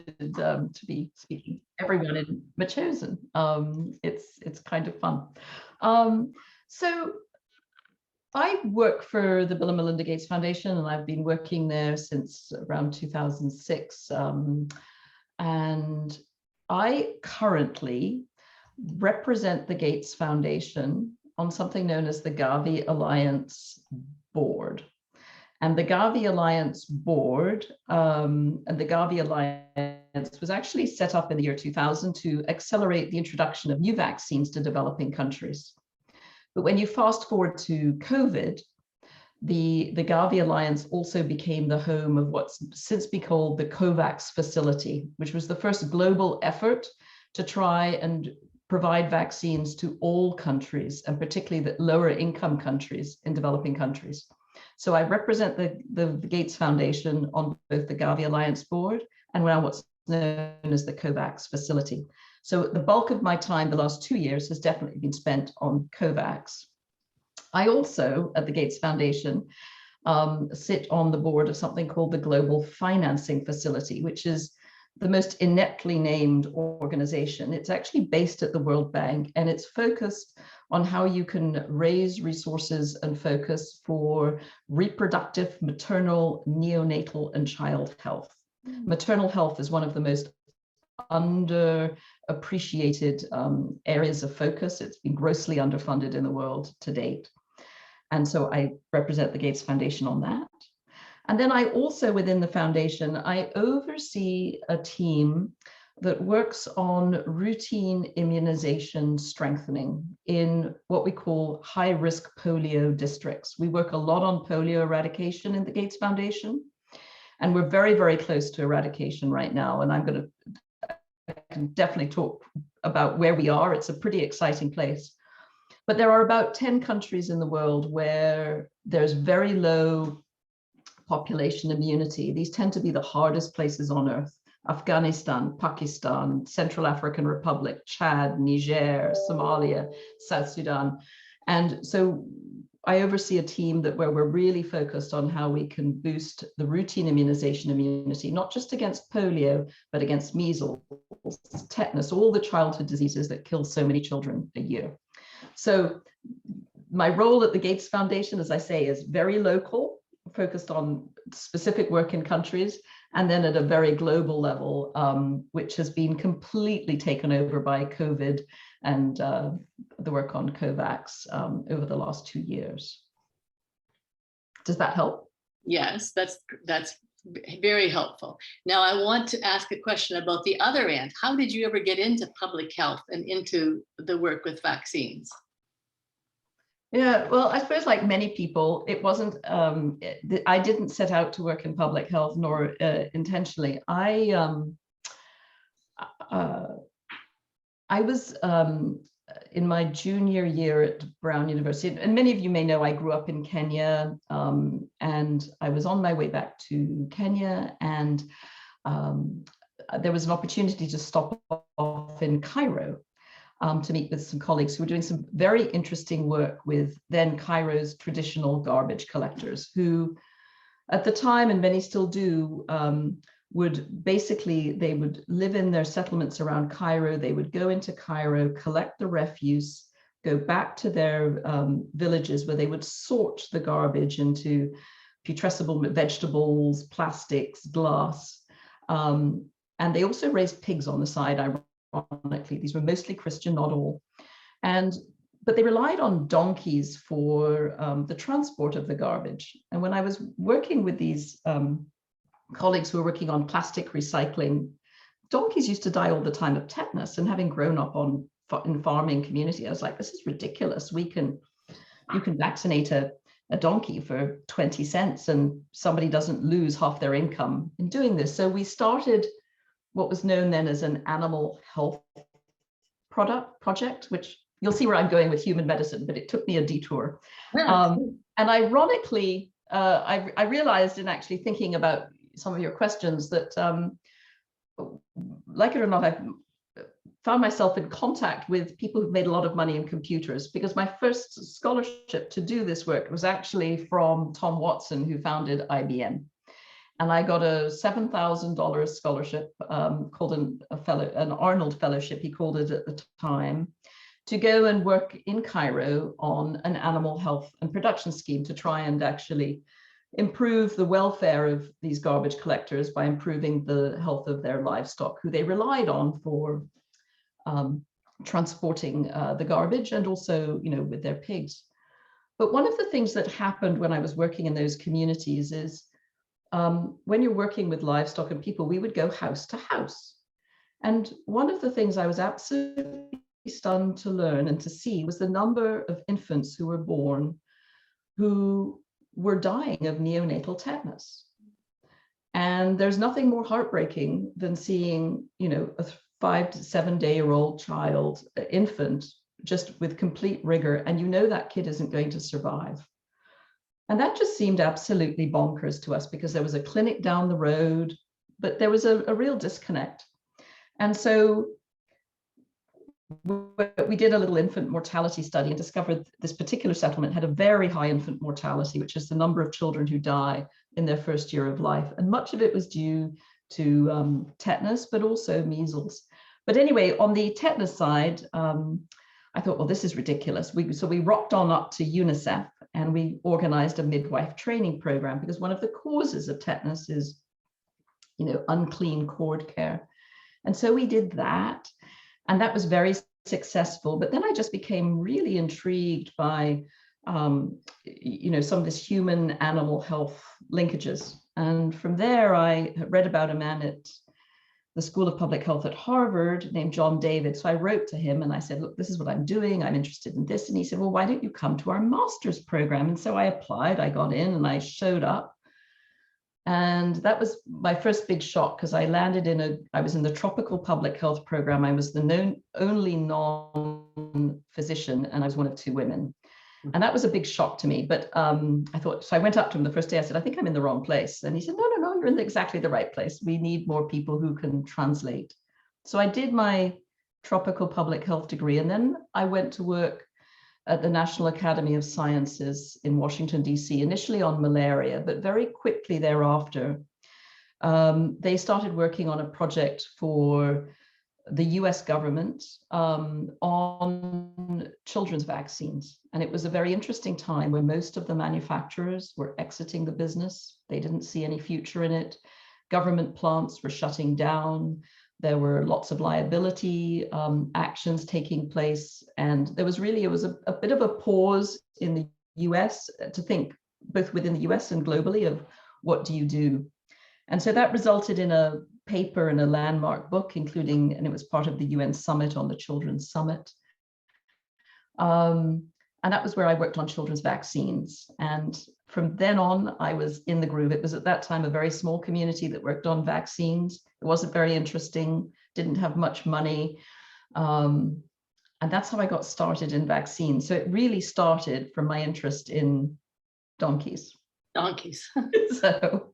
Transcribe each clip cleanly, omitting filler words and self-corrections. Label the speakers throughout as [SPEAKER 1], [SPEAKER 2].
[SPEAKER 1] to be speaking to everyone in Metchosin. It's kind of fun. So I work for the Bill and Melinda Gates Foundation, and I've been working there since around 2006. And I currently represent the Gates Foundation on something known as the Gavi Alliance Board. And the Gavi Alliance Board and the Gavi Alliance was actually set up in the year 2000 to accelerate the introduction of new vaccines to developing countries. But when you fast forward to COVID, the Gavi Alliance also became the home of what's since been called the COVAX facility, which was the first global effort to try and provide vaccines to all countries, and particularly the lower income countries in developing countries. So I represent the Gates Foundation on both the Gavi Alliance Board and now what's known as the COVAX facility. So the bulk of my time the last 2 years has definitely been spent on COVAX. I also, at the Gates Foundation, sit on the board of something called the Global Financing Facility, which is the most ineptly named organization. It's actually based at the World Bank, and it's focused on how you can raise resources and focus for reproductive, maternal, neonatal, and child health. Maternal health is one of the most underappreciated areas of focus. It's been grossly underfunded in the world to date. And so I represent the Gates Foundation on that. And then I also, within the foundation, I oversee a team that works on routine immunization strengthening in what we call high-risk polio districts. We work a lot on polio eradication in the Gates Foundation, and we're very, very close to eradication right now. And I can definitely talk about where we are. It's a pretty exciting place. But there are about 10 countries in the world where there's very low population immunity. These tend to be the hardest places on earth: Afghanistan, Pakistan, Central African Republic, Chad, Niger, Somalia, South Sudan. And so I oversee a team where we're really focused on how we can boost the routine immunity, not just against polio, but against measles, tetanus, all the childhood diseases that kill so many children a year. So my role at the Gates Foundation, as I say, is very local, focused on specific work in countries, and then at a very global level, which has been completely taken over by COVID and the work on COVAX over the last 2 years. Does that help?
[SPEAKER 2] Yes, that's very helpful. Now I want to ask a question about the other end. How did you ever get into public health and into the work with vaccines?
[SPEAKER 1] Yeah, well, I suppose like many people, it wasn't, I didn't set out to work in public health, nor intentionally. I was in my junior year at Brown University, and many of you may know I grew up in Kenya, and I was on my way back to Kenya, and there was an opportunity to stop off in Cairo to meet with some colleagues who were doing some very interesting work with then Cairo's traditional garbage collectors, who at the time, and many still do, they would live in their settlements around Cairo. They would go into Cairo, collect the refuse, go back to their villages where they would sort the garbage into putrescible vegetables, plastics, glass. And they also raised pigs on the side, ironically. These were mostly Christian, not all. But they relied on donkeys for the transport of the garbage. And when I was working with these colleagues who were working on plastic recycling, donkeys used to die all the time of tetanus. And having grown up in farming community, I was like, this is ridiculous. You can vaccinate a donkey for 20 cents and somebody doesn't lose half their income in doing this. So we started what was known then as an animal health project, which you'll see where I'm going with human medicine, but it took me a detour. And ironically, I realized in actually thinking about some of your questions that, like it or not, I've found myself in contact with people who've made a lot of money in computers, because my first scholarship to do this work was actually from Tom Watson, who founded IBM. and I got a $7,000 scholarship called an Arnold Fellowship, he called it at the time, to go and work in Cairo on an animal health and production scheme to try and actually improve the welfare of these garbage collectors by improving the health of their livestock, who they relied on for transporting the garbage, and also, you know, with their pigs. But one of the things that happened when I was working in those communities is when you're working with livestock and people, we would go house to house. And one of the things I was absolutely stunned to learn and to see was the number of infants who were born who were dying of neonatal tetanus. And there's nothing more heartbreaking than seeing, you know, a 5 to 7 day-old child, infant, just with complete rigor, and you know that kid isn't going to survive. And that just seemed absolutely bonkers to us, because there was a clinic down the road, but there was a real disconnect. And so we did a little infant mortality study and discovered this particular settlement had a very high infant mortality, which is the number of children who die in their first year of life. And much of it was due to tetanus, but also measles. But anyway, on the tetanus side, I thought, well, this is ridiculous. So we rocked on up to UNICEF and we organized a midwife training program, because one of the causes of tetanus is, you know, unclean cord care. And so we did that, and that was very successful. But then I just became really intrigued by, you know, some of this human animal health linkages. And from there, I read about a man at the School of Public Health at Harvard named John David. So I wrote to him and I said, look, this is what I'm doing. I'm interested in this. And he said, well, why don't you come to our master's program? And so I applied, I got in and I showed up. And that was my first big shock, because I landed I was in the tropical public health program. I was the only non-physician, and I was one of 2 women. And that was a big shock to me. But I thought, so I went up to him the first day, I said, I think I'm in the wrong place. And he said, no, you're in exactly the right place. We need more people who can translate. So I did my tropical public health degree, and then I went to work at the National Academy of Sciences in Washington, DC, initially on malaria, but very quickly thereafter, they started working on a project for the US government on children's vaccines. And it was a very interesting time when most of the manufacturers were exiting the business. They didn't see any future in it. Government plants were shutting down. There were lots of liability actions taking place. And there was really, it was a bit of a pause in the US to think, both within the US and globally, of what do you do? And so that resulted in a paper and a landmark book, including, and it was part of the UN Summit on the Children's Summit. And that was where I worked on children's vaccines. And from then on, I was in the groove. It was at that time a very small community that worked on vaccines. It wasn't very interesting, didn't have much money. And that's how I got started in vaccines. So it really started from my interest in donkeys.
[SPEAKER 2] Donkeys.
[SPEAKER 1] So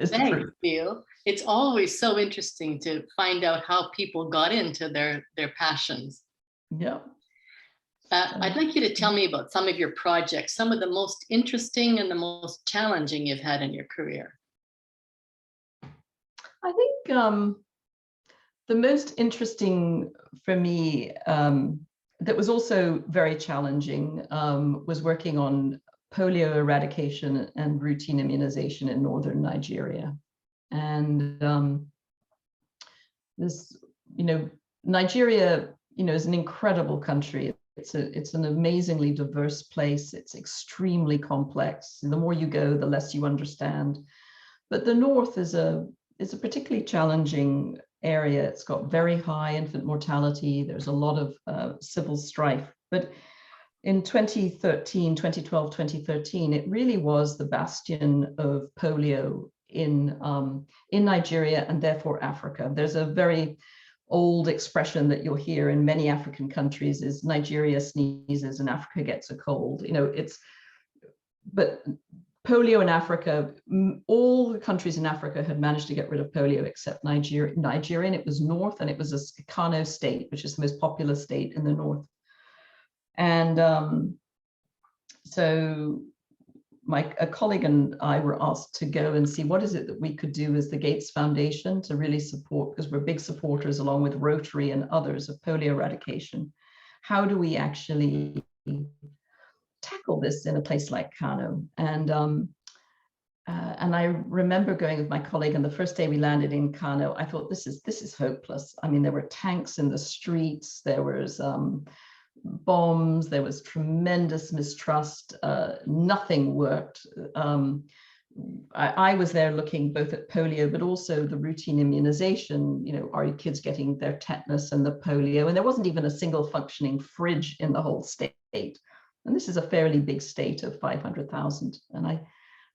[SPEAKER 2] thanks, Vio. It's always so interesting to find out how people got into their passions.
[SPEAKER 1] Yeah.
[SPEAKER 2] I'd like you to tell me about some of your projects, some of the most interesting and the most challenging you've had in your career.
[SPEAKER 1] I think the most interesting for me, that was also very challenging, was working on polio eradication and routine immunization in northern Nigeria. And this, Nigeria, is an incredible country. It's an amazingly diverse place. It's extremely complex. And the more you go, the less you understand. But the north is a particularly challenging area. It's got very high infant mortality. There's a lot of civil strife. But in 2012, 2013, it really was the bastion of polio in Nigeria and therefore Africa. There's a very old expression that you'll hear in many African countries is Nigeria sneezes and Africa gets a cold. But polio in Africa, all the countries in Africa had managed to get rid of polio except Nigeria. And it was north, and it was a Kano state, which is the most populous state in the north. And so a colleague and I were asked to go and see what is it that we could do as the Gates Foundation to really support, because we're big supporters along with Rotary and others of polio eradication. How do we actually tackle this in a place like Kano? And I remember going with my colleague, and the first day we landed in Kano, I thought, this is hopeless. I mean, there were tanks in the streets, there was bombs, there was tremendous mistrust, nothing worked. I was there looking both at polio, but also the routine immunization. You know, are your kids getting their tetanus and the polio? And there wasn't even a single functioning fridge in the whole state. And this is a fairly big state of 500,000. And I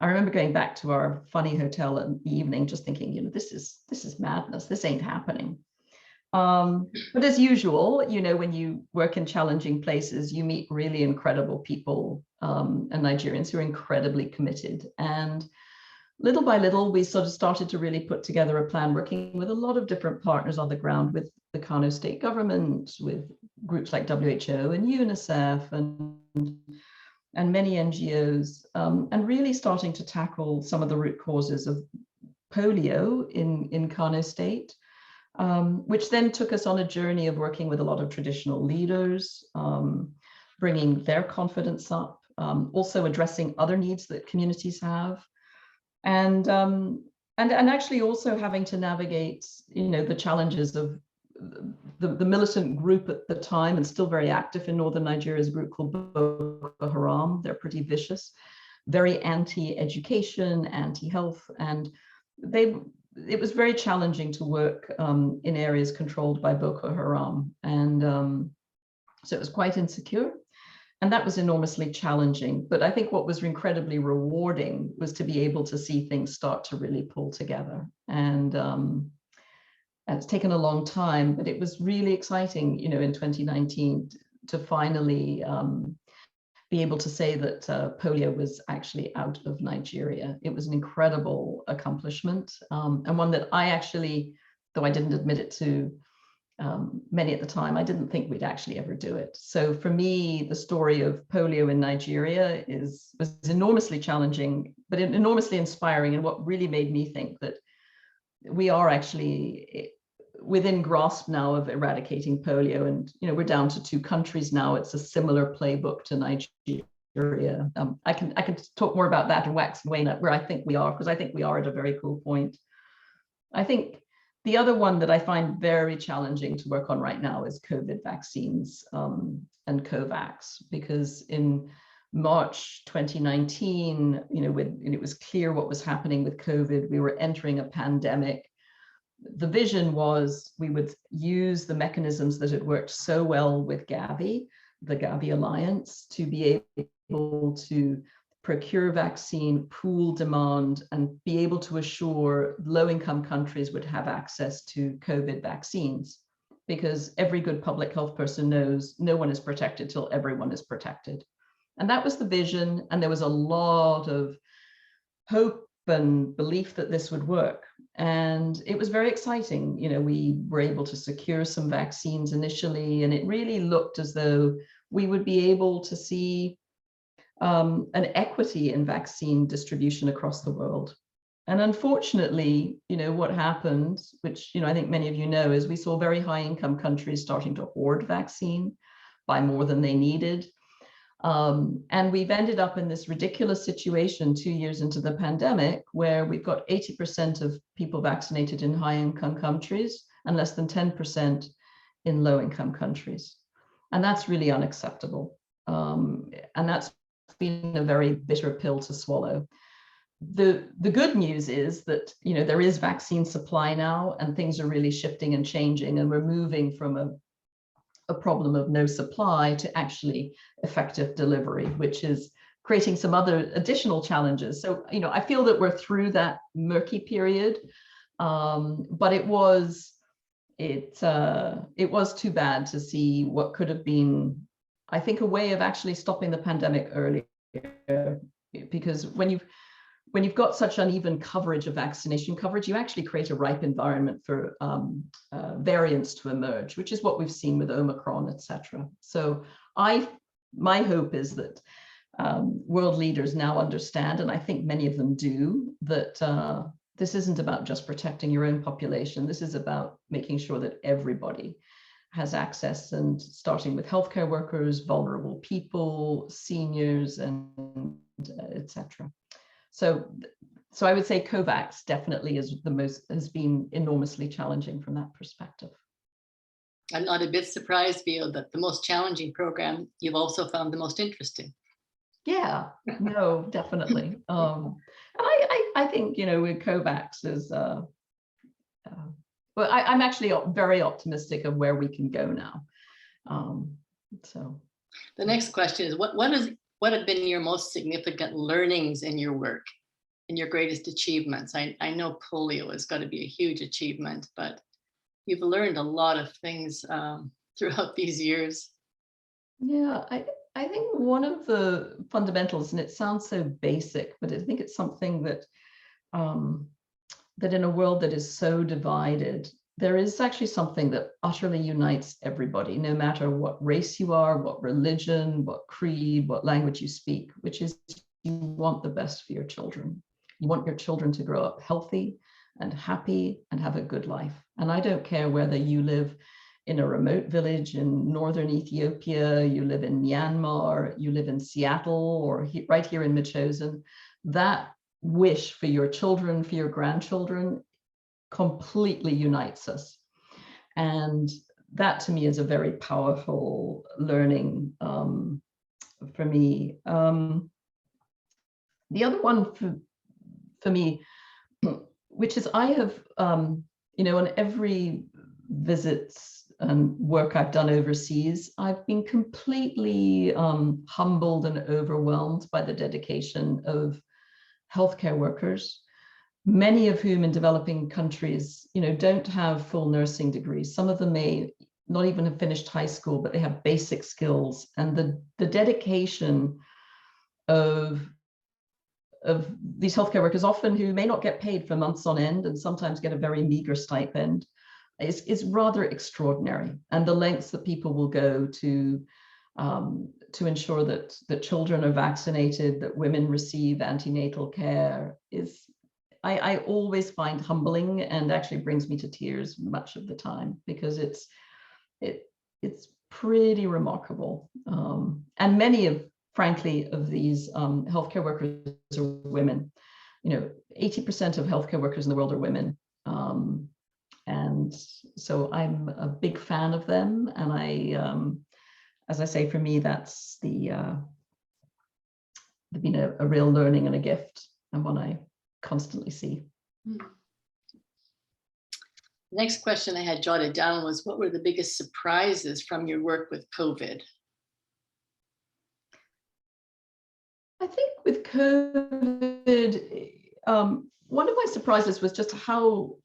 [SPEAKER 1] remember going back to our funny hotel in the evening, just thinking, you know, this is madness. This ain't happening. But as usual, you know, when you work in challenging places, you meet really incredible people and Nigerians who are incredibly committed. And little by little, we sort of started to really put together a plan, working with a lot of different partners on the ground, with the Kano state government, with groups like WHO and UNICEF and many NGOs, and really starting to tackle some of the root causes of polio in Kano State, which then took us on a journey of working with a lot of traditional leaders, bringing their confidence up, also addressing other needs that communities have, and actually also having to navigate, you know, the challenges of the militant group at the time, and still very active in northern Nigeria's group called Boko Haram. They're pretty vicious, very anti-education, anti-health, and it was very challenging to work in areas controlled by Boko Haram, and so it was quite insecure, and that was enormously challenging. But I think what was incredibly rewarding was to be able to see things start to really pull together, and it's taken a long time, but it was really exciting, you know, in 2019 to finally be able to say that polio was actually out of Nigeria. It was an incredible accomplishment, and one that I actually, though I didn't admit it to many at the time, I didn't think we'd actually ever do it. So for me, the story of polio in Nigeria was enormously challenging, but enormously inspiring, and what really made me think that we are actually within grasp now of eradicating polio. And, you know, we're down to 2 countries now. It's a similar playbook to Nigeria. I can talk more about that and wax and wane at where I think we are, because I think we are at a very cool point. I think the other one that I find very challenging to work on right now is COVID vaccines and COVAX, because in March 2019, you know, when it was clear what was happening with COVID, we were entering a pandemic. The vision was we would use the mechanisms that had worked so well with Gavi, the Gavi Alliance, to be able to procure vaccine, pool demand, and be able to assure low-income countries would have access to COVID vaccines. Because every good public health person knows no one is protected till everyone is protected. And that was the vision. And there was a lot of hope and belief that this would work. And it was very exciting. You know, we were able to secure some vaccines initially, and it really looked as though we would be able to see an equity in vaccine distribution across the world. And unfortunately, you know, what happened, which, you know, I think many of you know, is we saw very high income countries starting to hoard vaccine, buy more than they needed. And we've ended up in this ridiculous situation 2 years into the pandemic, where we've got 80% of people vaccinated in high income countries and less than 10% in low income countries. And that's really unacceptable. And that's been a very bitter pill to swallow. The good news is that, you know, there is vaccine supply now, and things are really shifting and changing, and we're moving from a problem of no supply to actually effective delivery, which is creating some other additional challenges. So, you know, I feel that we're through that murky period, but it was too bad to see what could have been, I think, a way of actually stopping the pandemic earlier, because when you've got such uneven coverage of vaccination coverage, you actually create a ripe environment for variants to emerge, which is what we've seen with Omicron, etc. So my hope is that world leaders now understand, and I think many of them do, that this isn't about just protecting your own population. This is about making sure that everybody has access, and starting with healthcare workers, vulnerable people, seniors, and etc. So I would say COVAX definitely has been enormously challenging from that perspective.
[SPEAKER 2] I'm not a bit surprised, Vio, that the most challenging program you've also found the most interesting.
[SPEAKER 1] Yeah, no, definitely. And I think, with COVAX is, well, I'm actually very optimistic of where we can go now. So
[SPEAKER 2] the next question is, what have been your most significant learnings in your work and your greatest achievements? I know polio has got to be a huge achievement, but you've learned a lot of things throughout these years.
[SPEAKER 1] Yeah, I think one of the fundamentals, and it sounds so basic, but I think it's something that that in a world that is so divided, there is actually something that utterly unites everybody, no matter what race you are, what religion, what creed, what language you speak, which is you want the best for your children. You want your children to grow up healthy and happy and have a good life. And I don't care whether you live in a remote village in northern Ethiopia, you live in Myanmar, you live in Seattle, or right here in Metchosin, that wish for your children, for your grandchildren, completely unites us. And that to me is a very powerful learning for me. The other one for me, which is I have, on every visits and work I've done overseas, I've been completely humbled and overwhelmed by the dedication of healthcare workers, many of whom in developing countries, don't have full nursing degrees. Some of them may not even have finished high school, but they have basic skills. And the dedication of these healthcare workers, often who may not get paid for months on end and sometimes get a very meager stipend, is rather extraordinary. And the lengths that people will go to ensure that children are vaccinated, that women receive antenatal care, is I always find humbling, and actually brings me to tears much of the time, because it's pretty remarkable. And many of, frankly, of these healthcare workers are women. 80% of healthcare workers in the world are women. And so I'm a big fan of them. And I, as I say, for me, that's been a real learning and a gift, and one I constantly see.
[SPEAKER 2] Next question I had jotted down was, what were the biggest surprises from your work with COVID?
[SPEAKER 1] I think with COVID, one of my surprises was just how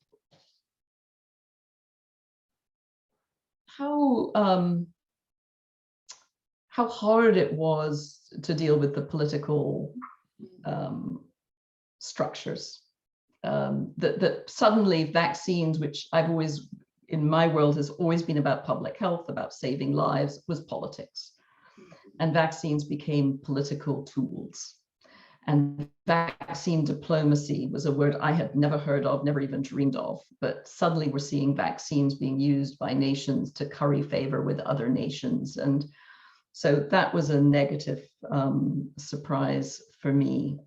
[SPEAKER 1] hard it was to deal with the political structures. That suddenly vaccines, which I've always, in my world, has always been about public health, about saving lives, was politics. And vaccines became political tools. And vaccine diplomacy was a word I had never heard of, never even dreamed of. But suddenly we're seeing vaccines being used by nations to curry favor with other nations. And so that was a negative surprise for me.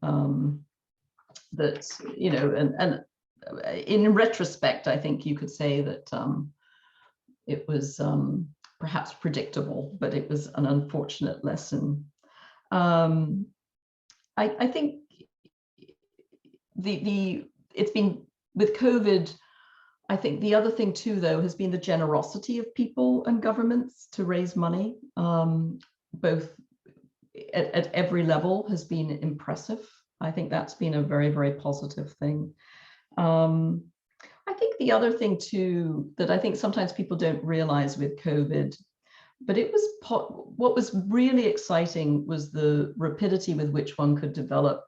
[SPEAKER 1] That, and in retrospect, I think you could say that it was perhaps predictable, but it was an unfortunate lesson. I think it's been with COVID. I think the other thing too, though, has been the generosity of people and governments to raise money, both at every level, has been impressive. I think that's been a very, very positive thing. I think the other thing too, that I think sometimes people don't realize with COVID, but it was what was really exciting was the rapidity with which one could develop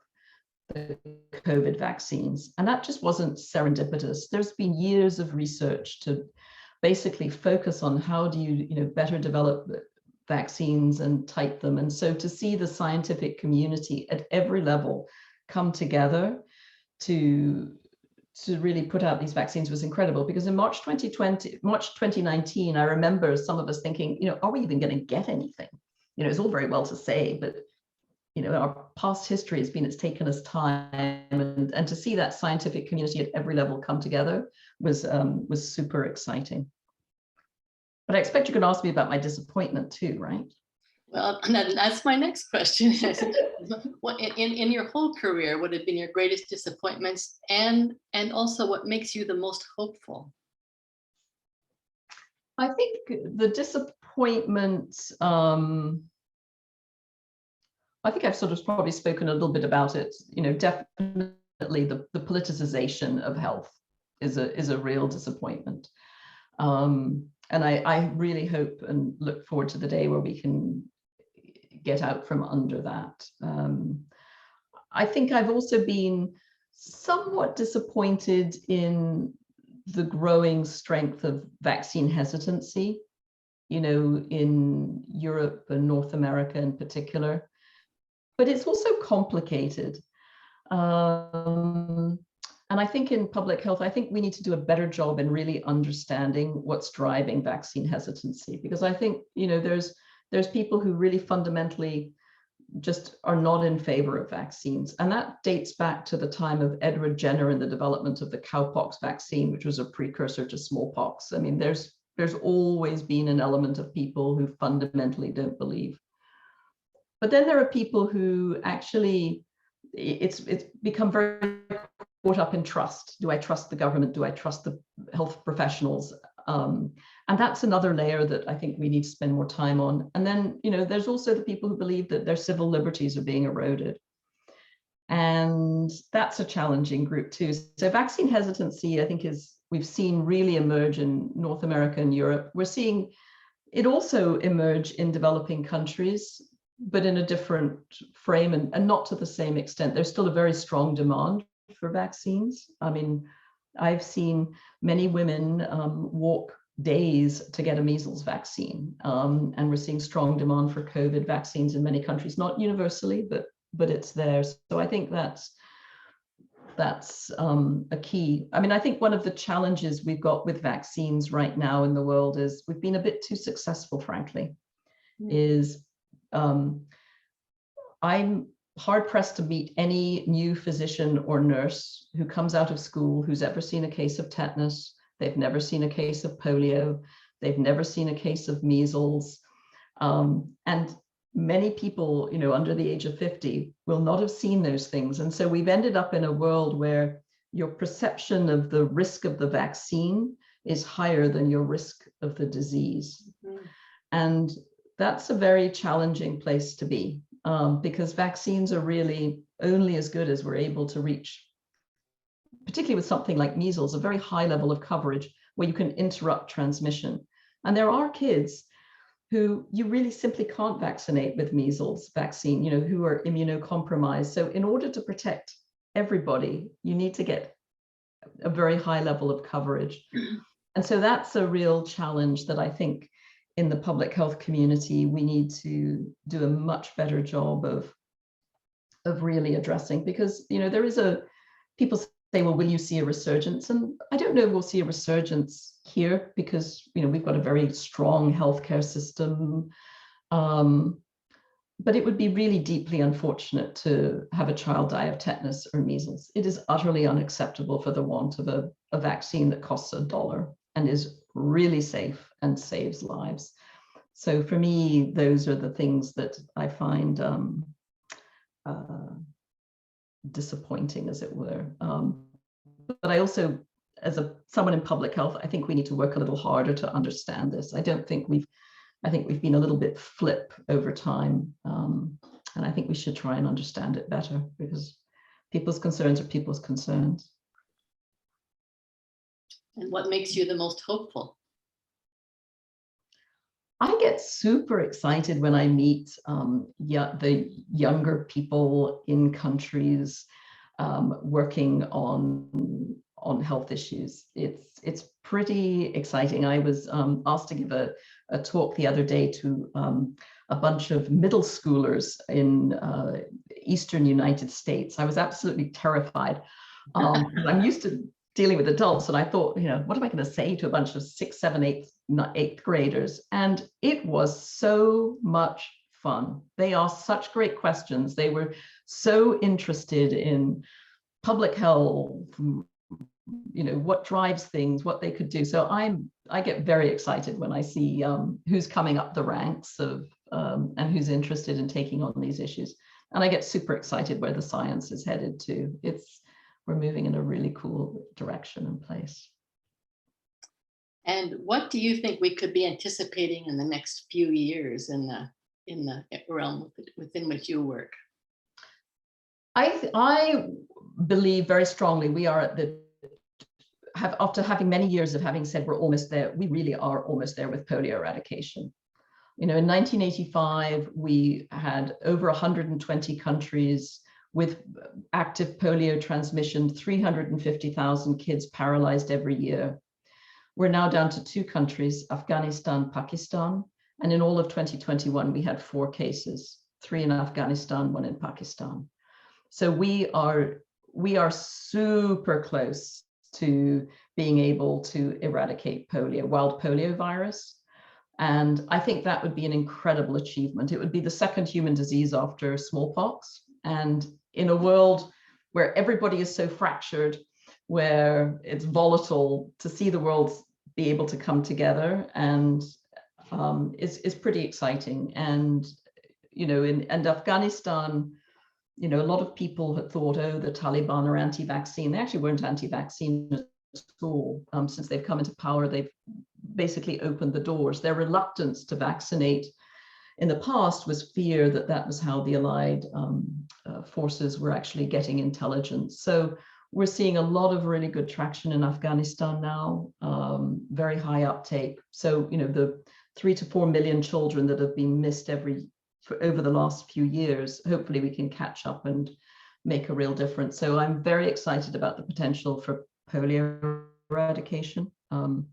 [SPEAKER 1] the COVID vaccines. And that just wasn't serendipitous. There's been years of research to basically focus on how do you, better develop vaccines and type them. And so to see the scientific community at every level come together to really put out these vaccines was incredible, because in March 2019, I remember some of us thinking, are we even going to get anything? It's all very well to say, but our past history has been, it's taken us time, and to see that scientific community at every level come together was super exciting. But I expect you can ask me about my disappointment too, right?
[SPEAKER 2] Well, that's my next question. In your whole career, what have been your greatest disappointments, and also what makes you the most hopeful?
[SPEAKER 1] I think the disappointment, I think I've sort of probably spoken a little bit about it. Definitely the politicization of health is a real disappointment. And I really hope and look forward to the day where we can get out from under that. I think I've also been somewhat disappointed in the growing strength of vaccine hesitancy, in Europe and North America in particular. But it's also complicated. And I think in public health, I think we need to do a better job in really understanding what's driving vaccine hesitancy, because I think, there's people who really fundamentally just are not in favor of vaccines. And that dates back to the time of Edward Jenner and the development of the cowpox vaccine, which was a precursor to smallpox. I mean, there's always been an element of people who fundamentally don't believe. But then there are people who actually, it's become very caught up in trust. Do I trust the government? Do I trust the health professionals? And that's another layer that I think we need to spend more time on. And then, there's also the people who believe that their civil liberties are being eroded. And that's a challenging group too. So vaccine hesitancy, I think, we've seen really emerge in North America and Europe. We're seeing it also emerge in developing countries, but in a different frame and not to the same extent. There's still a very strong demand for vaccines. I mean, I've seen many women walk days to get a measles vaccine, and we're seeing strong demand for COVID vaccines in many countries, not universally, but it's there. So I think that's a key. I mean, I think one of the challenges we've got with vaccines right now in the world is we've been a bit too successful, frankly. I'm hard pressed to meet any new physician or nurse who comes out of school who's ever seen a case of tetanus. They've never seen a case of polio. They've never seen a case of measles. And many people, under the age of 50 will not have seen those things. And so we've ended up in a world where your perception of the risk of the vaccine is higher than your risk of the disease. Mm-hmm. And that's a very challenging place to be, because vaccines are really only as good as we're able to reach, particularly with something like measles, a very high level of coverage where you can interrupt transmission. And there are kids who you really simply can't vaccinate with measles vaccine, who are immunocompromised. So in order to protect everybody, you need to get a very high level of coverage. And so that's a real challenge that I think in the public health community, we need to do a much better job of really addressing, because, there is people say, well, will you see a resurgence? And I don't know if we'll see a resurgence here because, we've got a very strong healthcare system. But it would be really deeply unfortunate to have a child die of tetanus or measles. It is utterly unacceptable for the want of a vaccine that costs $1 and is really safe and saves lives. So for me, those are the things that I find disappointing, as it were. But I also, as someone in public health, I think we need to work a little harder to understand this. I think we've been a little bit flip over time. And I think we should try and understand it better, because people's concerns are people's concerns.
[SPEAKER 2] And what makes you the most hopeful?
[SPEAKER 1] I get super excited when I meet the younger people in countries working on health issues. It's pretty exciting. I was asked to give a talk the other day to a bunch of middle schoolers in Eastern United States. I was absolutely terrified. I'm used to dealing with adults, and I thought, what am I going to say to a bunch of 6th, 7th, 8th graders? And it was so much fun. They asked such great questions. They were so interested in public health, what drives things, what they could do. So I get very excited when I see who's coming up the ranks of and who's interested in taking on these issues. And I get super excited where the science is headed to. We're moving in a really cool direction and place.
[SPEAKER 2] And what do you think we could be anticipating in the next few years in the realm within which you work?
[SPEAKER 1] I believe very strongly we are at after having many years of having said we're almost there, we really are almost there with polio eradication. In 1985, we had over 120 countries with active polio transmission, 350,000 kids paralyzed every year. We're now down to 2 countries, Afghanistan, Pakistan, and in all of 2021, we had 4 cases, 3 in Afghanistan, 1 in Pakistan. So we are super close to being able to eradicate polio, wild polio virus. And I think that would be an incredible achievement. It would be the 2nd human disease after smallpox. And in a world where everybody is so fractured, where it's volatile, to see the world be able to come together and is pretty exciting. And, in Afghanistan, a lot of people had thought, oh, the Taliban are anti-vaccine. They actually weren't anti-vaccine at all. Since they've come into power, they've basically opened the doors. Their reluctance to vaccinate in the past was fear that was how the Allied forces were actually getting intelligence. So we're seeing a lot of really good traction in Afghanistan now, very high uptake. So, the 3 to 4 million children that have been missed over the last few years, hopefully we can catch up and make a real difference. So I'm very excited about the potential for polio eradication. And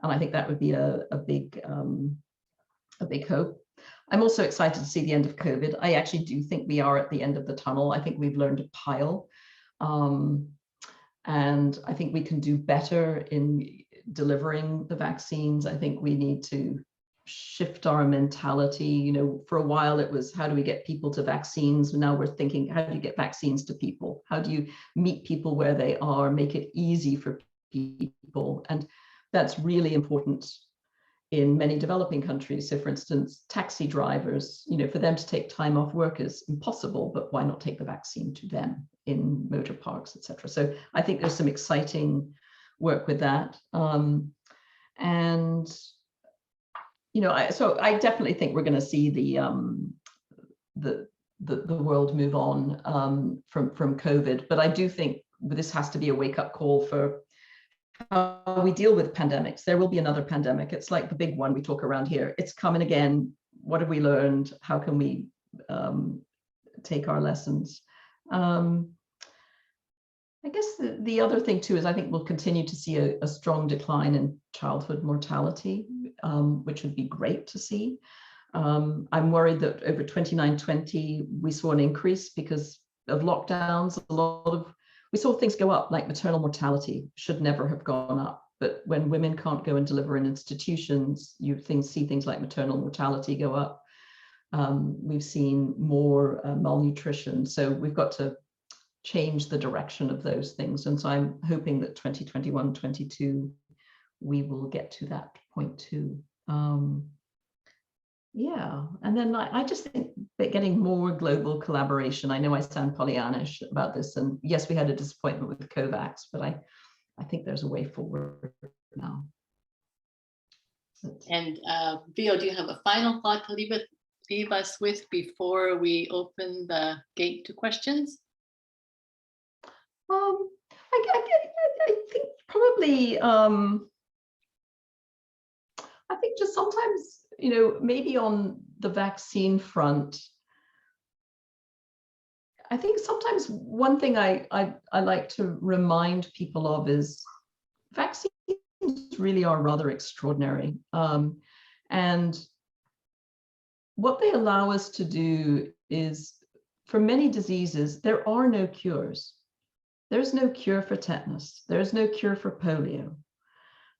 [SPEAKER 1] I think that would be a big hope. I'm also excited to see the end of COVID. I actually do think we are at the end of the tunnel. I think we've learned a pile. And I think we can do better in delivering the vaccines. I think we need to shift our mentality. For a while it was, how do we get people to vaccines? Now we're thinking, how do you get vaccines to people? How do you meet people where they are, make it easy for people? And that's really important in many developing countries. So for instance, taxi drivers, for them to take time off work is impossible, but why not take the vaccine to them in motor parks, etc. So I think there's some exciting work with that. And so I definitely think we're going to see the world move on from COVID. But I do think this has to be a wake-up call for how we deal with pandemics. There will be another pandemic. It's like the big one we talk around here. It's coming again. What have we learned? How can we take our lessons? I guess the other thing too is I think we'll continue to see a strong decline in childhood mortality, which would be great to see. I'm worried that over 29-20, we saw an increase because of lockdowns. We saw things go up, like maternal mortality should never have gone up. But when women can't go and deliver in institutions, see things like maternal mortality go up. We've seen more malnutrition. So we've got to change the direction of those things. And so I'm hoping that 2021-22, we will get to that point too. Yeah, and then I just think that getting more global collaboration. I know I sound Pollyannish about this, and yes, we had a disappointment with COVAX, but I think there's a way forward now.
[SPEAKER 2] And Vio, do you have a final thought to leave us with before we open the gate to questions?
[SPEAKER 1] I think probably, I think just sometimes, maybe on the vaccine front, I think sometimes one thing I like to remind people of is vaccines really are rather extraordinary. And what they allow us to do is, for many diseases, there are no cures. There's no cure for tetanus. There's no cure for polio.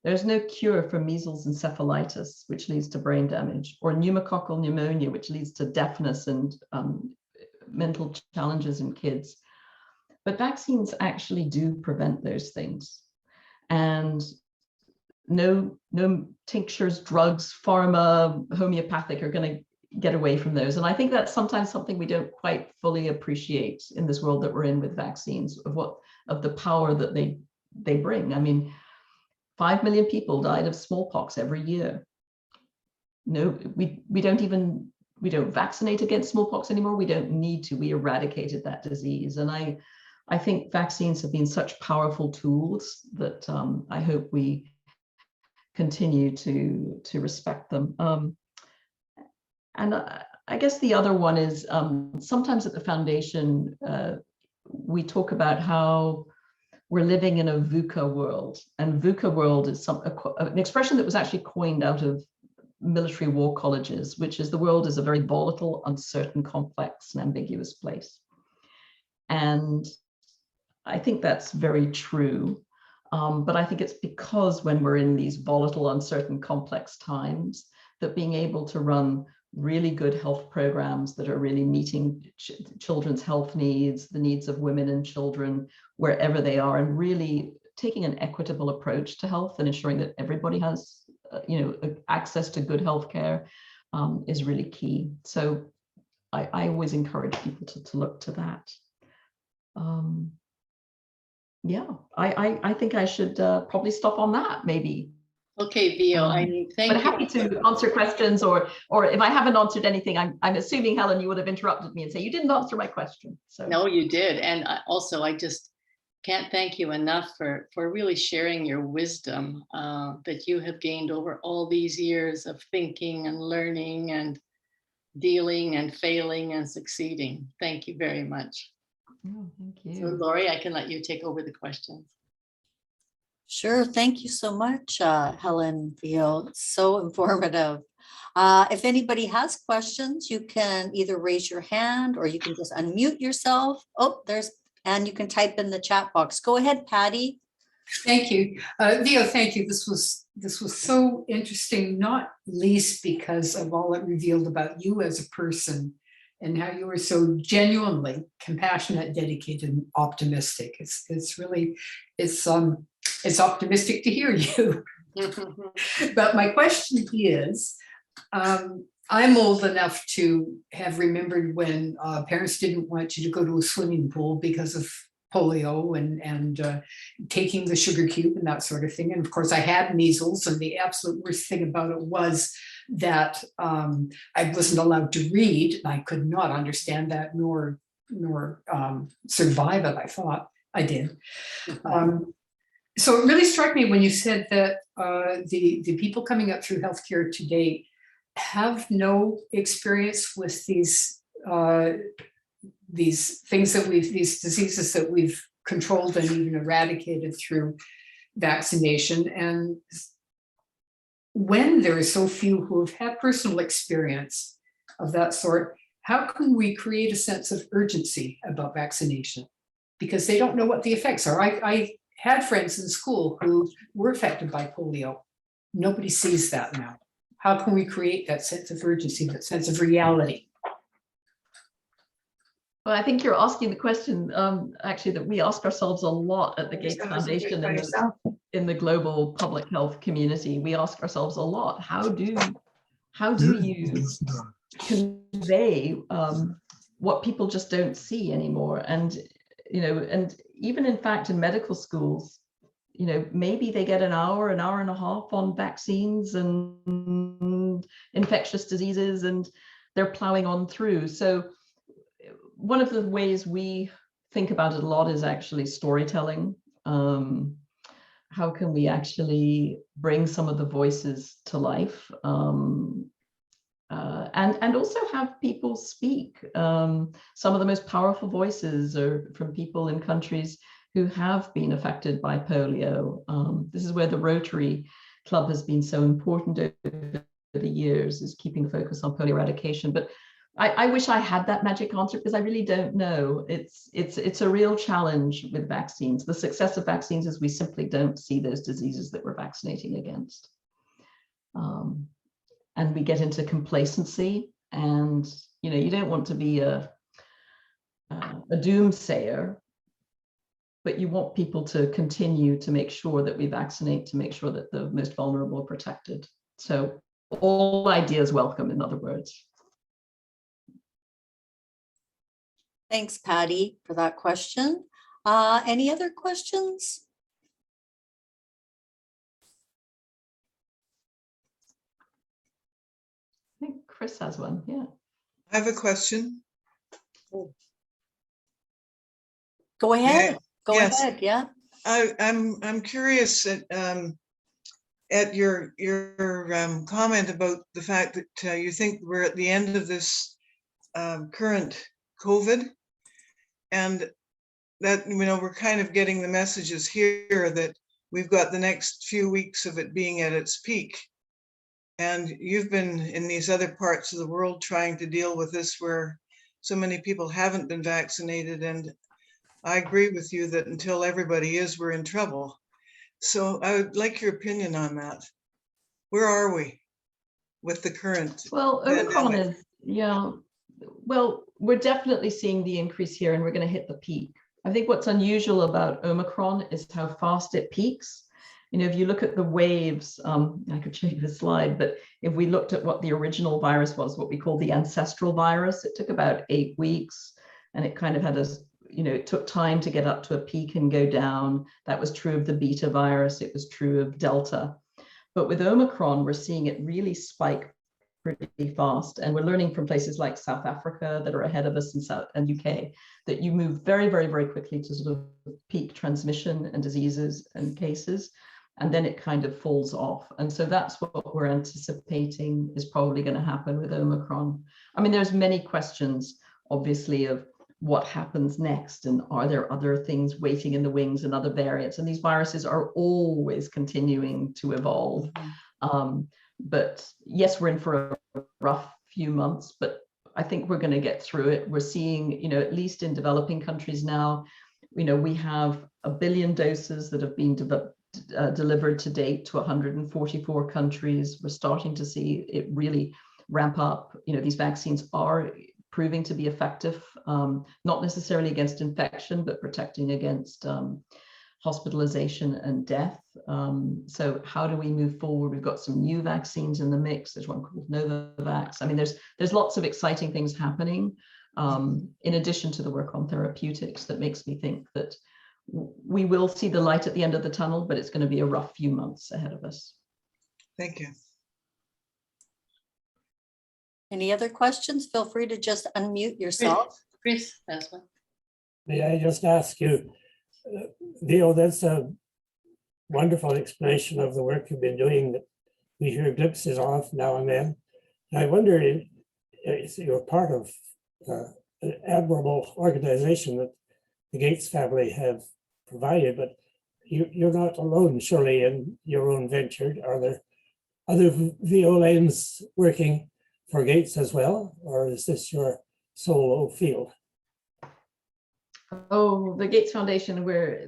[SPEAKER 1] There's no cure for measles encephalitis, which leads to brain damage, or pneumococcal pneumonia, which leads to deafness and mental challenges in kids. But vaccines actually do prevent those things. And no tinctures, drugs, pharma, homeopathic are going to get away from those. And I think that's sometimes something we don't quite fully appreciate in this world that we're in with vaccines, of the power that they bring. I mean, 5 million people died of smallpox every year. No, we don't vaccinate against smallpox anymore. We don't need to. We eradicated that disease. And I think vaccines have been such powerful tools that I hope we continue to respect them. And I guess the other one is sometimes at the foundation, we talk about how we're living in a VUCA world. And VUCA world is an expression that was actually coined out of military war colleges, which is the world is a very volatile, uncertain, complex, and ambiguous place. And I think that's very true. But I think it's because when we're in these volatile, uncertain, complex times, that being able to run really good health programs that are really meeting children's health needs, the needs of women and children, wherever they are, and really taking an equitable approach to health and ensuring that everybody has access to good health care is really key. So I always encourage people to look to that. Yeah, I think I should probably stop on that, maybe.
[SPEAKER 2] Okay, Vio, thank you.
[SPEAKER 1] But happy to answer questions, or if I haven't answered anything, I'm assuming, Helen, you would have interrupted me and say, you didn't answer my question. So
[SPEAKER 2] no, you did. And I just can't thank you enough for really sharing your wisdom that you have gained over all these years of thinking and learning and dealing and failing and succeeding. Thank you very much.
[SPEAKER 1] Oh, thank you.
[SPEAKER 2] So Lori, I can let you take over the questions.
[SPEAKER 3] Sure. Thank you so much, Helen, Vio. It's so informative. If anybody has questions, you can either raise your hand or you can just unmute yourself. Oh, and you can type in the chat box. Go ahead, Patty.
[SPEAKER 4] Thank you. Vio, thank you. This was so interesting, not least because of all it revealed about you as a person and how you were so genuinely compassionate, dedicated, and optimistic. It's optimistic to hear you. But my question is, I'm old enough to have remembered when parents didn't want you to go to a swimming pool because of polio and taking the sugar cube and that sort of thing. And of course I had measles, and the absolute worst thing about it was that I wasn't allowed to read. And I could not understand that nor survive it. I thought I did. So it really struck me when you said that the people coming up through healthcare today have no experience with these things that these diseases that we've controlled and even eradicated through vaccination. And when there are so few who have had personal experience of that sort, how can we create a sense of urgency about vaccination? Because they don't know what the effects are. I had friends in school who were affected by polio. Nobody sees that now. How can we create that sense of urgency, that sense of reality?
[SPEAKER 1] Well, I think you're asking the question actually that we ask ourselves a lot at the Gates Foundation and in the global public health community. We ask ourselves a lot, how do you convey what people just don't see anymore? And and even in fact in medical schools, maybe they get an hour and a half on vaccines and infectious diseases, and they're plowing on through. So one of the ways we think about it a lot is actually storytelling. How can we actually bring some of the voices to life, and also have people speak? Some of the most powerful voices are from people in countries who have been affected by polio. This is where the Rotary Club has been so important over the years, is keeping the focus on polio eradication. But I wish I had that magic answer, because I really don't know. It's a real challenge with vaccines. The success of vaccines is we simply don't see those diseases that we're vaccinating against. And we get into complacency, and you don't want to be a doomsayer, but you want people to continue to make sure that we vaccinate, to make sure that the most vulnerable are protected. So all ideas welcome, in other words.
[SPEAKER 3] Thanks, Patty, for that question. Any other questions?
[SPEAKER 1] I think Chris has one. Yeah.
[SPEAKER 5] I have a question.
[SPEAKER 3] Go ahead. Go
[SPEAKER 5] Yes.
[SPEAKER 3] ahead. Yeah.
[SPEAKER 5] I'm curious at your comment about the fact that you think we're at the end of this current COVID, and that we're kind of getting the messages here that we've got the next few weeks of it being at its peak. And you've been in these other parts of the world trying to deal with this, where so many people haven't been vaccinated, and I agree with you that until everybody is, we're in trouble. So I would like your opinion on that. Where are we with the current?
[SPEAKER 1] Well, Omicron
[SPEAKER 5] pandemic?
[SPEAKER 1] is, yeah, well, we're definitely seeing the increase here, and we're going to hit the peak. I think what's unusual about Omicron is how fast it peaks. If you look at the waves, I could show you the slide, but if we looked at what the original virus was, what we call the ancestral virus, it took about 8 weeks, and it kind of had it took time to get up to a peak and go down. That was true of the beta virus. It was true of Delta. But with Omicron, we're seeing it really spike pretty fast. And we're learning from places like South Africa that are ahead of us, and UK, that you move very, very, very quickly to sort of peak transmission and diseases and cases. And then it kind of falls off. And so that's what we're anticipating is probably going to happen with Omicron. I mean, there's many questions, obviously, of what happens next, and are there other things waiting in the wings and other variants? And these viruses are always continuing to evolve. But yes, we're in for a rough few months, but I think we're going to get through it. We're seeing, at least in developing countries now, we have 1 billion doses that have been delivered to date to 144 countries. We're starting to see it really ramp up. These vaccines are proving to be effective, not necessarily against infection, but protecting against hospitalization and death. So how do we move forward? We've got some new vaccines in the mix. There's one called Novavax. I mean, there's lots of exciting things happening, in addition to the work on therapeutics, that makes me think that we will see the light at the end of the tunnel, but it's going to be a rough few months ahead of us.
[SPEAKER 5] Thank you.
[SPEAKER 3] Any other questions? Feel free to just unmute yourself.
[SPEAKER 2] Chris, that's one.
[SPEAKER 6] May I just ask you, Vio, that's a wonderful explanation of the work you've been doing that we hear glimpses of now and then. And I wonder if you're part of an admirable organization that the Gates family have provided, but you're not alone, surely, in your own venture. Are there other Violins working for Gates as well, or is this your solo field?
[SPEAKER 1] Oh, the Gates Foundation,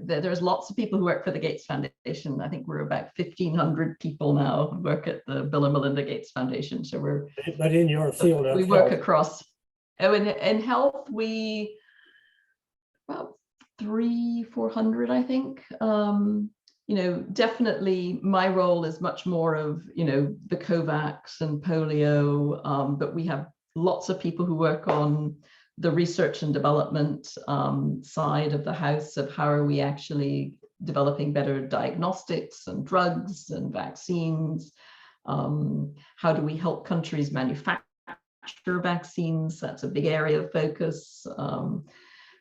[SPEAKER 1] there's lots of people who work for the Gates Foundation. I think we're about 1,500 people now who work at the Bill and Melinda Gates Foundation. So
[SPEAKER 6] But in your field of
[SPEAKER 1] we work
[SPEAKER 6] health.
[SPEAKER 1] across. Oh, in health, we about 300-400, I think. Definitely my role is much more of, the COVAX and polio, but we have lots of people who work on the research and development side of the house, of how are we actually developing better diagnostics and drugs and vaccines. How do we help countries manufacture vaccines? That's a big area of focus.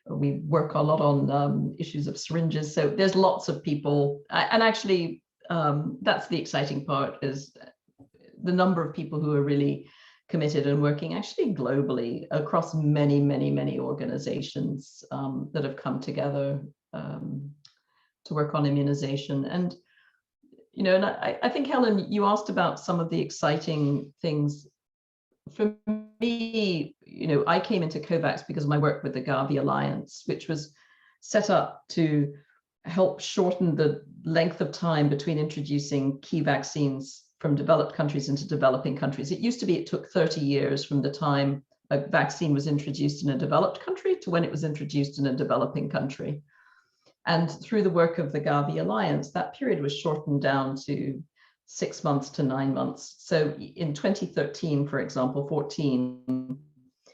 [SPEAKER 1] We work a lot on issues of syringes. So there's lots of people, and actually that's the exciting part, is the number of people who are really committed and working actually globally across many, many, many organizations that have come together to work on immunization. And and I think, Helen, you asked about some of the exciting things. For me, I came into COVAX because of my work with the Gavi Alliance, which was set up to help shorten the length of time between introducing key vaccines from developed countries into developing countries. It used to be it took 30 years from the time a vaccine was introduced in a developed country to when it was introduced in a developing country. And through the work of the Gavi Alliance, that period was shortened down to 6 months to 9 months. So in 2013, for example, 14,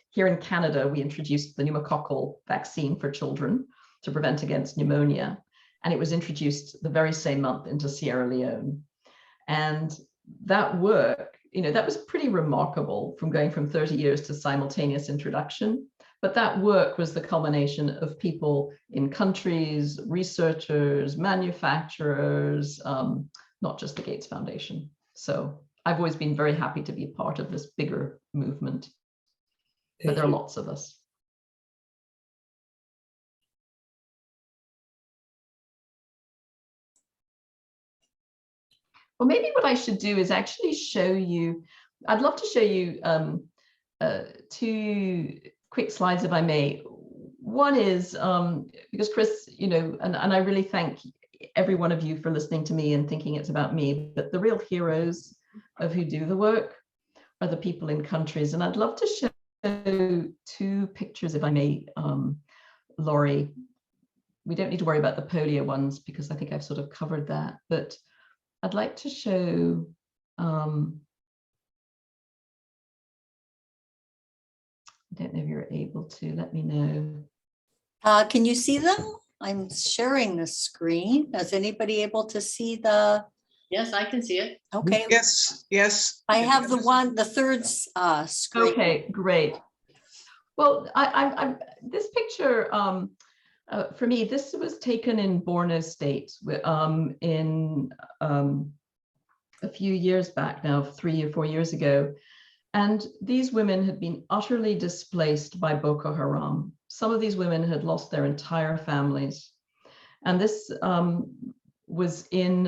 [SPEAKER 1] here in Canada, we introduced the pneumococcal vaccine for children to prevent against pneumonia. And it was introduced the very same month into Sierra Leone. And that work, that was pretty remarkable, from going from 30 years to simultaneous introduction. But that work was the culmination of people in countries, researchers, manufacturers, not just the Gates Foundation. So I've always been very happy to be part of this bigger movement. But there are lots of us. Well, maybe what I should do is actually show you, I'd love to show you 2 quick slides, if I may. One is, because Chris, and I really thank every one of you for listening to me and thinking it's about me, but the real heroes of who do the work are the people in countries. And I'd love to show 2 pictures, if I may, Laurie. We don't need to worry about the polio ones because I think I've sort of covered that, but I'd like to show, I don't know if you're able to, let me know.
[SPEAKER 3] Can you see them? I'm sharing the screen. Is anybody able to see the?
[SPEAKER 2] Yes, I can see it.
[SPEAKER 3] Okay.
[SPEAKER 5] Yes.
[SPEAKER 3] I have the third screen.
[SPEAKER 1] Okay, great. Well, this picture, for me, this was taken in Borno State in a few years back now, 3 or 4 years ago. And these women had been utterly displaced by Boko Haram. Some of these women had lost their entire families. And this was in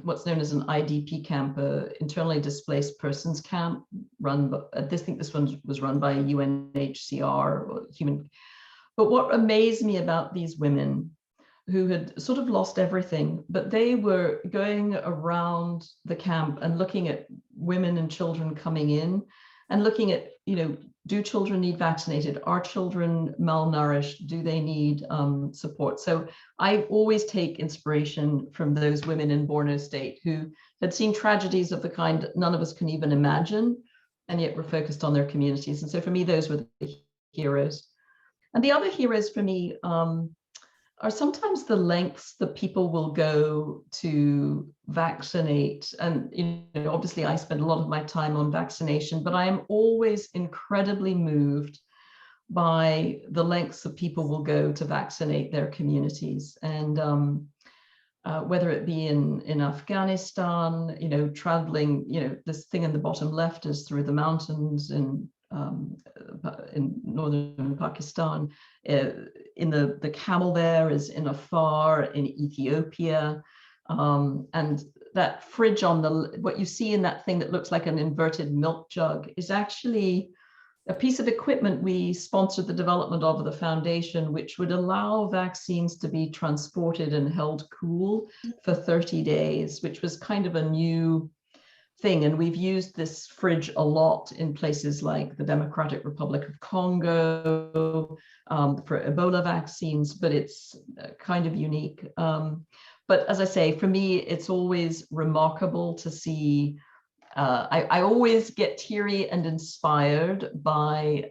[SPEAKER 1] what's known as an IDP camp, internally displaced persons camp, run, I think this one was run by UNHCR, or human. But what amazed me about these women, who had sort of lost everything, but they were going around the camp and looking at women and children coming in and looking at, do children need vaccinated? Are children malnourished? Do they need support? So I always take inspiration from those women in Borno State who had seen tragedies of the kind none of us can even imagine, and yet were focused on their communities. And so for me, those were the heroes. And the other heroes for me are sometimes the lengths that people will go to vaccinate. And obviously I spend a lot of my time on vaccination, but I am always incredibly moved by the lengths that people will go to vaccinate their communities. And whether it be in Afghanistan, traveling, this thing in the bottom left is through the mountains in northern Pakistan. In the camel there is in Afar in Ethiopia, and that fridge on what you see in that thing that looks like an inverted milk jug is actually a piece of equipment we sponsored the development of the foundation, which would allow vaccines to be transported and held cool for 30 days, which was kind of a new thing. And we've used this fridge a lot in places like the Democratic Republic of Congo for Ebola vaccines, but it's kind of unique. But as I say, for me, it's always remarkable to see. I always get teary and inspired by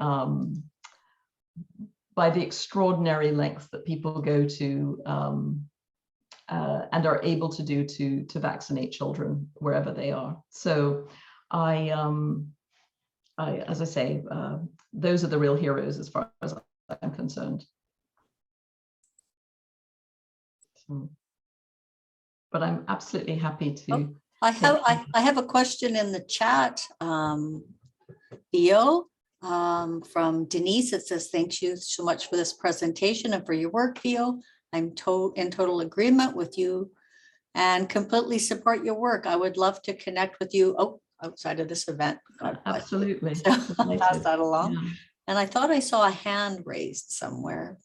[SPEAKER 1] the extraordinary lengths that people go to and are able to do to vaccinate children wherever they are. So as I say, those are the real heroes as far as I'm concerned. So, but I'm absolutely happy to.
[SPEAKER 3] I have a question in the chat, Vio, from Denise. It says, thank you so much for this presentation and for your work, Vio. I'm in total agreement with you and completely support your work. I would love to connect with you outside of this event. God bless you.
[SPEAKER 1] Absolutely.
[SPEAKER 3] So I'll pass that along.
[SPEAKER 1] Yeah.
[SPEAKER 3] And I thought I saw a hand raised somewhere.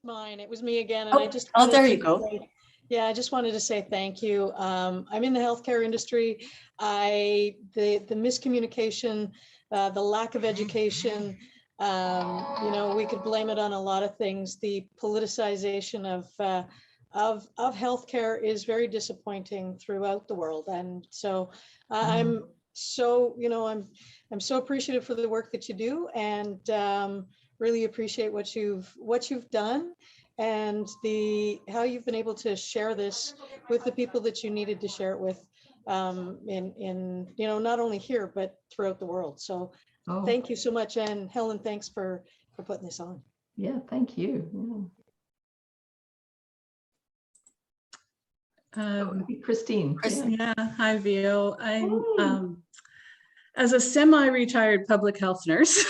[SPEAKER 7] Mine, it was me again. And I just
[SPEAKER 3] Oh, there
[SPEAKER 7] wanted
[SPEAKER 3] you
[SPEAKER 7] to
[SPEAKER 3] go.
[SPEAKER 7] say- Yeah, I just wanted to say thank you. I'm in the healthcare industry. The miscommunication, the lack of education, you know, we could blame it on a lot of things. The politicization of healthcare is very disappointing throughout the world. And so I'm so, you know, I'm so appreciative for the work that you do, and really appreciate what you've done, and how you've been able to share this with the people that you needed to share it with, in you know, not only here but throughout the world. So thank you so much, and Helen, thanks for putting this on.
[SPEAKER 1] Yeah, thank you. Yeah. Christine.
[SPEAKER 8] Yeah, hi Vio. I'm
[SPEAKER 1] Hi.
[SPEAKER 8] as a semi-retired public health nurse.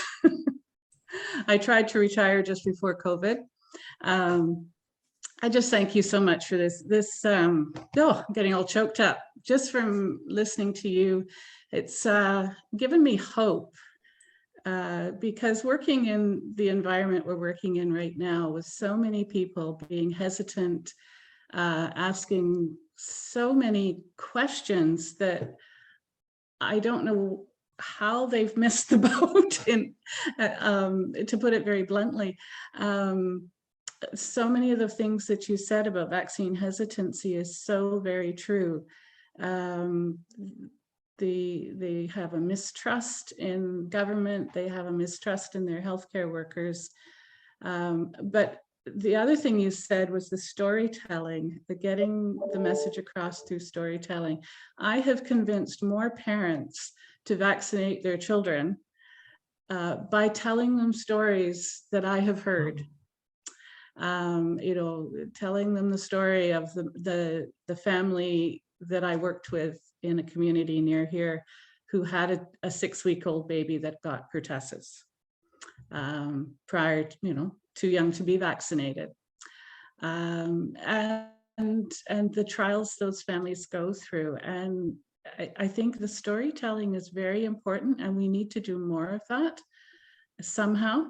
[SPEAKER 8] I tried to retire just before COVID. I just thank you so much for this. I'm getting all choked up just from listening to you. It's given me hope, because working in the environment we're working in right now, with so many people being hesitant, asking so many questions that I don't know how they've missed the boat, in, to put it very bluntly. So many of the things that you said about vaccine hesitancy is so very true. They have a mistrust in government, they have a mistrust in their healthcare workers. But the other thing you said was the storytelling, the getting the message across through storytelling. I have convinced more parents to vaccinate their children by telling them stories that I have heard. You know, telling them the story of the family that I worked with in a community near here who had a 6-week-old baby that got pertussis prior to, you know, too young to be vaccinated. And the trials those families go through. And I think the storytelling is very important, and we need to do more of that somehow.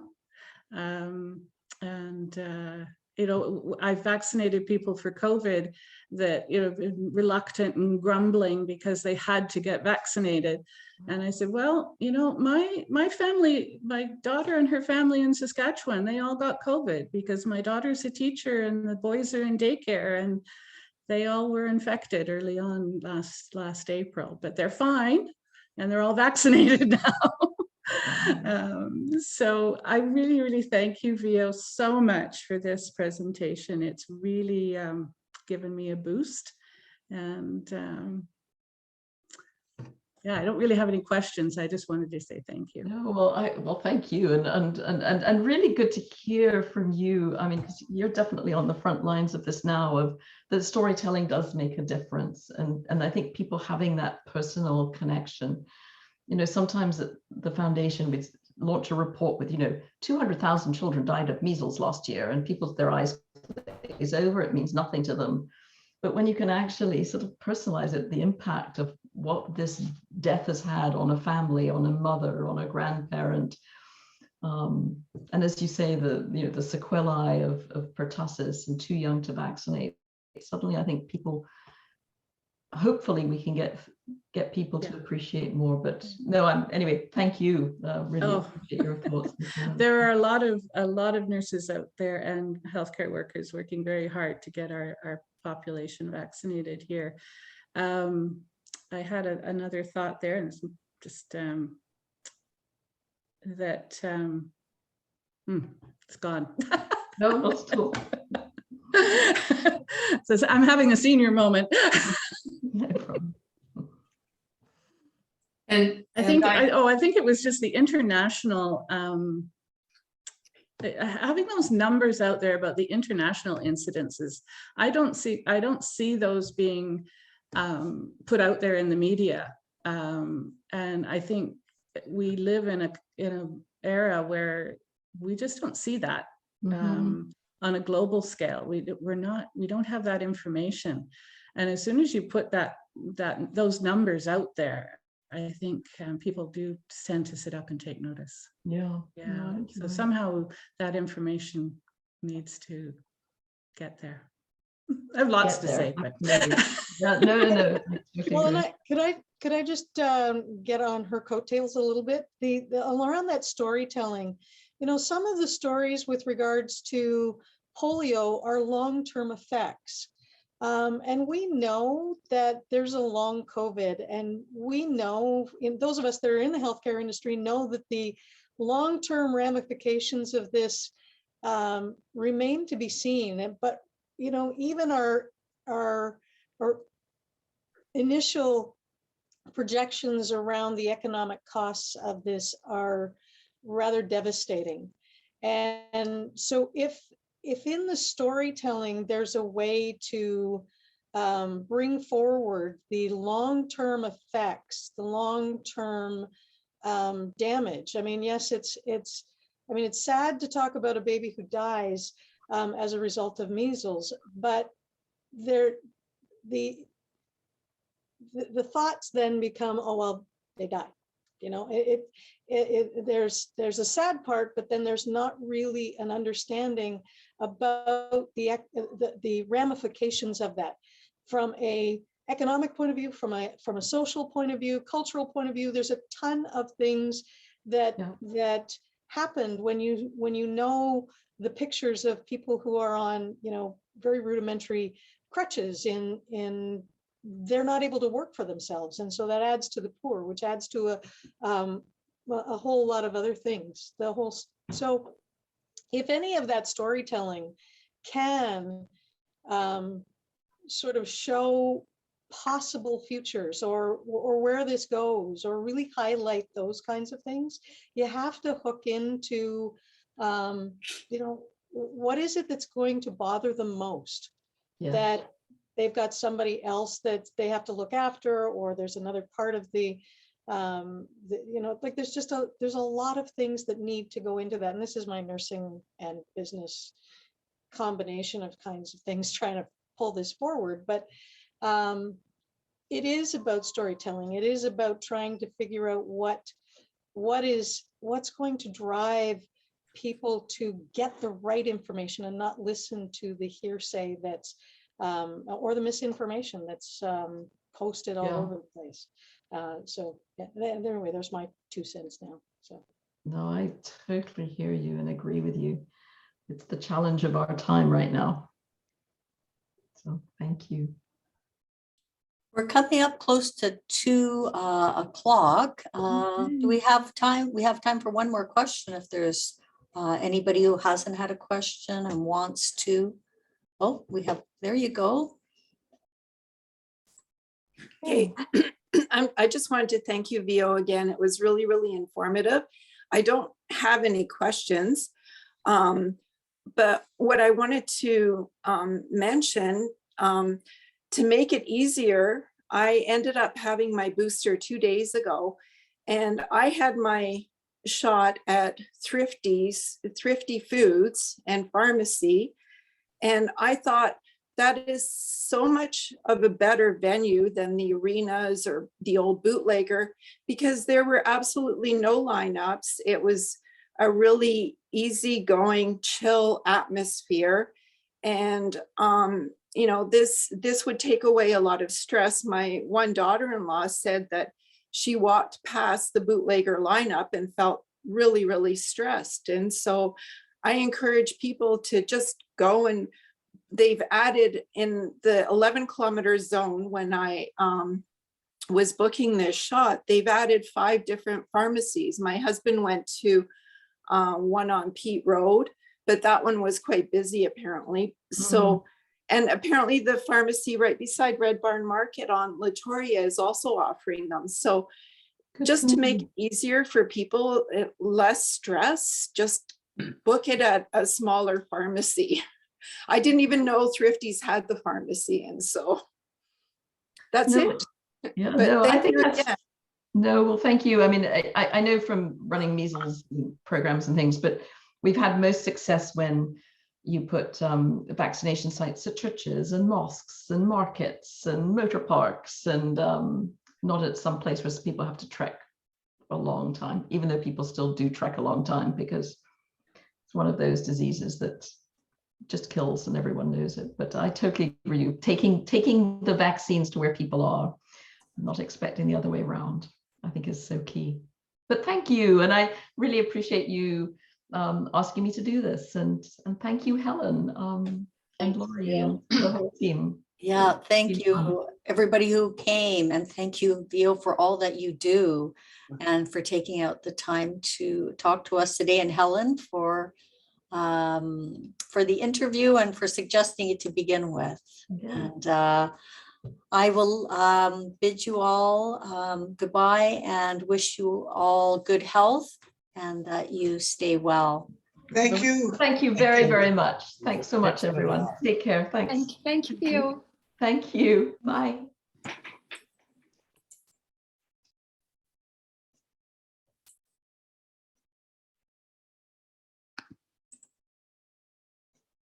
[SPEAKER 8] You know, I've vaccinated people for COVID that, you know, been reluctant and grumbling because they had to get vaccinated. And I said, well, you know, my family, my daughter and her family in Saskatchewan, they all got COVID because my daughter's a teacher and the boys are in daycare, and they all were infected early on last April, but they're fine and they're all vaccinated now. So I really, really thank you, Vio, so much for this presentation. It's really given me a boost. And yeah, I don't really have any questions. I just wanted to say thank you.
[SPEAKER 1] No, well, thank you, and really good to hear from you. I mean, because you're definitely on the front lines of this now. Of that storytelling does make a difference, and I think people having that personal connection. You know, sometimes at the foundation we launch a report with, you know, 200,000 children died of measles last year, and their eyes glaze over. It means nothing to them. But when you can actually sort of personalize it, the impact of what this death has had on a family, on a mother, on a grandparent, and as you say, the sequelae of pertussis and too young to vaccinate. Suddenly, I think people, hopefully, we can get people to appreciate more. But no, anyway. Thank you. Really appreciate your thoughts.
[SPEAKER 8] There are a lot of nurses out there and healthcare workers working very hard to get our population vaccinated here. I had another thought there, and it's just that it's gone.
[SPEAKER 1] No, that's cool.
[SPEAKER 8] So I'm having a senior moment.
[SPEAKER 1] No problem.
[SPEAKER 4] And
[SPEAKER 8] I think it was just the international, having those numbers out there about the international incidences. I don't see those being put out there in the media, and I think we live in an era where we just don't see that. on a global scale. We don't have that information. And as soon as you put those numbers out there, I think people do tend to sit up and take notice.
[SPEAKER 1] Yeah.
[SPEAKER 8] Yeah.
[SPEAKER 1] No,
[SPEAKER 8] So
[SPEAKER 1] right.
[SPEAKER 8] somehow that information needs to get there. I have lots
[SPEAKER 1] Get
[SPEAKER 8] to
[SPEAKER 1] there.
[SPEAKER 8] say, but
[SPEAKER 1] Absolutely. No. I totally
[SPEAKER 7] Well, and
[SPEAKER 1] agree.
[SPEAKER 7] could I just get on her coattails a little bit? The around that storytelling, you know, some of the stories with regards to polio are long-term effects. And we know that there's a long COVID, and we know, those of us that are in the healthcare industry know that the long-term ramifications of this remain to be seen. But, you know, even our initial projections around the economic costs of this are rather devastating. And so if in the storytelling there's a way to bring forward the long-term effects, the long-term damage. I mean, yes, it's sad to talk about a baby who dies as a result of measles, but the thoughts then become, oh well, they died. You know, there's a sad part, but then there's not really an understanding about the ramifications of that from a economic point of view, from a social point of view, cultural point of view. There's a ton of things that happened when you know the pictures of people who are on, you know, very rudimentary crutches in they're not able to work for themselves, and so that adds to the poor, which adds to a whole lot of other things. So if any of that storytelling can sort of show possible futures or where this goes, or really highlight those kinds of things, you have to hook into you know, what is it that's going to bother them most?
[SPEAKER 1] Yes.
[SPEAKER 7] That they've got somebody else that they have to look after, or there's another part of the you know, like there's a lot of things that need to go into that. And this is my nursing and business combination of kinds of things trying to pull this forward. But it is about storytelling. It is about trying to figure out what's going to drive people to get the right information and not listen to the hearsay that's or the misinformation that's posted all over the place. So anyway, there's my 2 cents now. So
[SPEAKER 1] No, I totally hear you and agree with you. It's the challenge of our time right now. So thank you.
[SPEAKER 3] We're coming up close to 2 o'clock. Do we have time? We have time for one more question if there's anybody who hasn't had a question and wants to. Oh, we have, there you go.
[SPEAKER 9] Okay, I just wanted to thank you, Vio, again. It was really, really informative. I don't have any questions, but what I wanted to mention, to make it easier, I ended up having my booster 2 days ago, and I had my shot at Thrifty Foods and Pharmacy. And I thought that is so much of a better venue than the arenas or the old bootlegger, because there were absolutely no lineups. It was a really easygoing, chill atmosphere. And, you know, this would take away a lot of stress. My one daughter-in-law said that she walked past the bootlegger lineup and felt really, really stressed. And so I encourage people to just go, and they've added in the 11-kilometer zone, when I was booking this shot, they've added 5 different pharmacies. My husband went to one on Pete Road, but that one was quite busy apparently. So, and apparently the pharmacy right beside Red Barn Market on Latoria is also offering them. So just to make it easier for people, less stress, just book it at a smaller pharmacy. I didn't even know Thrifty's had the pharmacy, and so that's it.
[SPEAKER 1] Yeah,
[SPEAKER 9] But
[SPEAKER 1] no, I
[SPEAKER 9] thank
[SPEAKER 1] think
[SPEAKER 9] you
[SPEAKER 1] that's
[SPEAKER 9] again.
[SPEAKER 1] no. Well, thank you. I mean, I know from running measles programs and things, but we've had most success when you put vaccination sites at churches and mosques and markets and motor parks, and not at some place where people have to trek a long time, even though people still do trek a long time, because it's one of those diseases that just kills and everyone knows it. But I totally agree with you. Taking the vaccines to where people are, not expecting the other way around, I think is so key. But thank you, and I really appreciate you asking me to do this, and thank you, Helen, and
[SPEAKER 2] Thanks,
[SPEAKER 1] Laurie,
[SPEAKER 2] Vio.
[SPEAKER 1] and the whole team.
[SPEAKER 3] Yeah, thank
[SPEAKER 1] It's been fun.
[SPEAKER 3] you, everybody who came, and thank you, Vio, for all that you do and for taking out the time to talk to us today, and Helen for the interview and for suggesting it to begin with.
[SPEAKER 1] Yeah.
[SPEAKER 3] And I will bid you all goodbye and wish you all good health and that you stay well.
[SPEAKER 5] Thank you.
[SPEAKER 1] Thank you very, very much. Thanks so much,
[SPEAKER 6] Thanks very
[SPEAKER 1] everyone.
[SPEAKER 6] much.
[SPEAKER 1] Take care. Thanks.
[SPEAKER 10] Thank you, Vio.
[SPEAKER 1] Thank you. Bye.